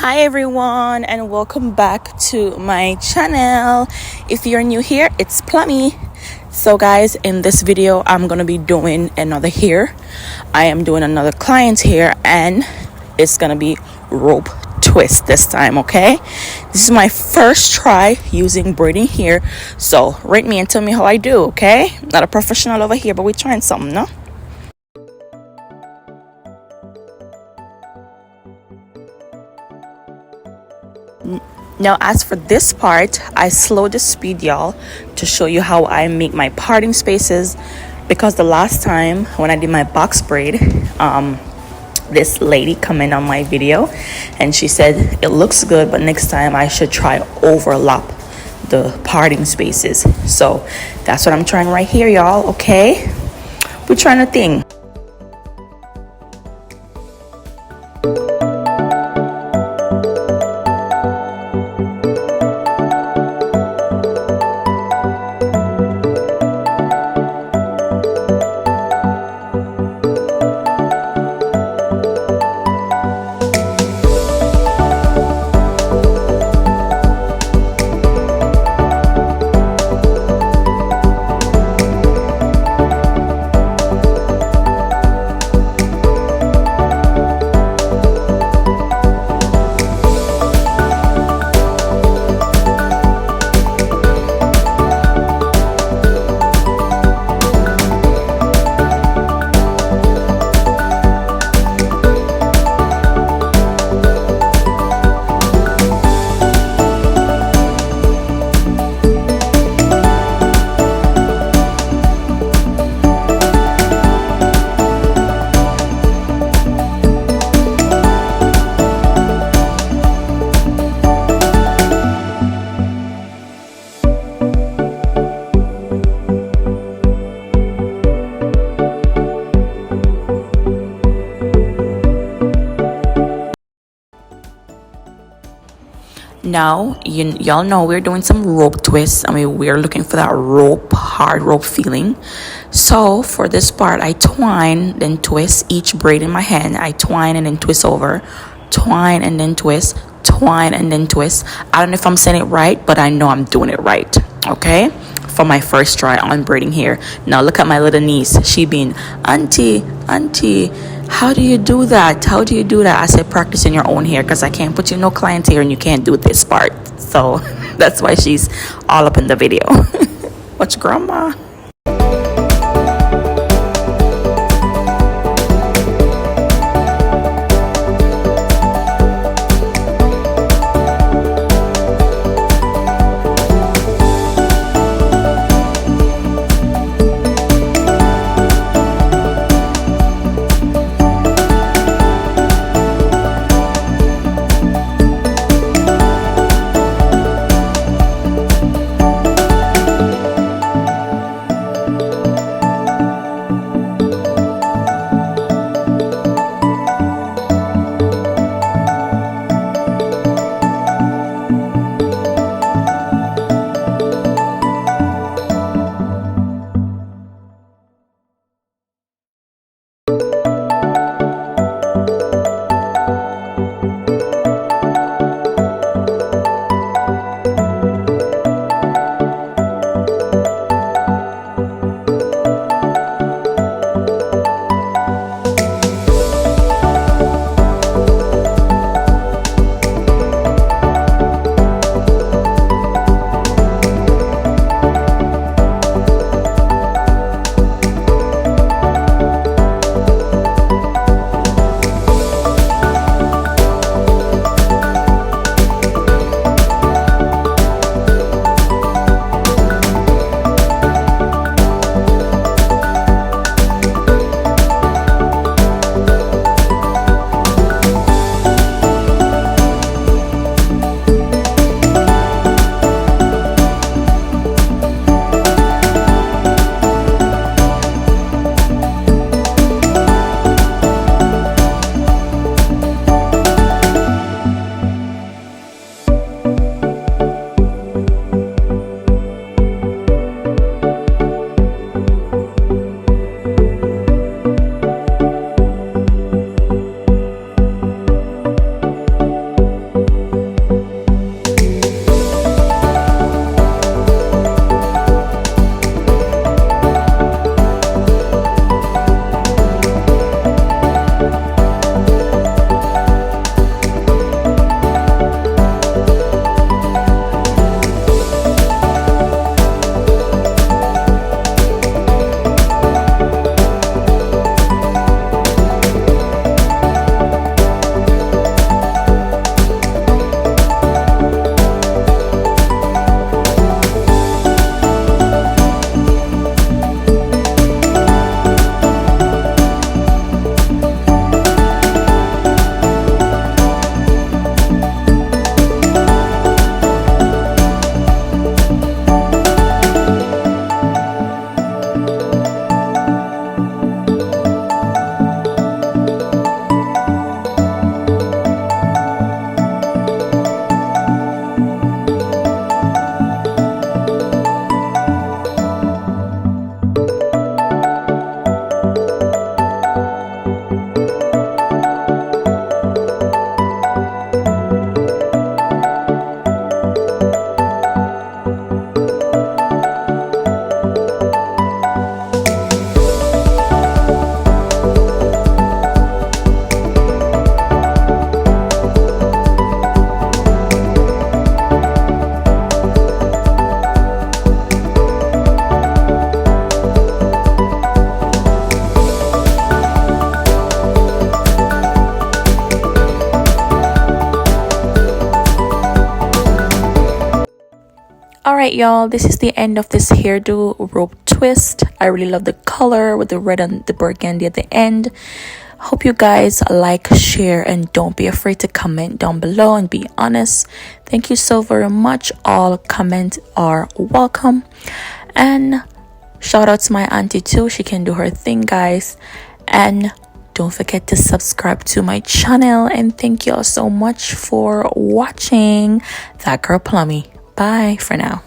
Hi everyone, and welcome back to my channel. If you're new here, it's Plummy. So guys, in this video I'm gonna be doing another hair. I am doing another client's hair, and it's gonna be rope twist this time. Okay, this is my first try using braiding hair, so rate me and tell me how I do. Okay, not a professional over here, but we're trying something, no? Now, as for this part, I slowed the speed, y'all, to show you how I make my parting spaces, because the last time when I did my box braid, this lady commented on my video and she said it looks good, but next time I should try overlap the parting spaces. So that's what I'm trying right here, y'all. Okay, we're trying a thing. Now, y'all know we're doing some rope twists. We're looking for that hard rope feeling. So for this part, I twine, then twist each braid in my hand. I twine and then twist over, twine and then twist, twine and then twist. I don't know if I'm saying it right, but I know I'm doing it right. Okay, for my first try on braiding hair. Now look at my little niece. She being, auntie, how do you do that? How do you do that? I said, practice in your own hair, because I can't put you in no client hair and you can't do this part. So that's why she's all up in the video. What's grandma? All right, y'all, this is the end of this hairdo rope twist. I really love the color with the red and the burgundy at the end. Hope you guys like, share, and don't be afraid to comment down below and be honest. Thank you so very much. All comments are welcome. And shout out to my auntie too. She can do her thing, guys. And don't forget to subscribe to my channel. And thank you all so much for watching. That Girl Plummy. Bye for now.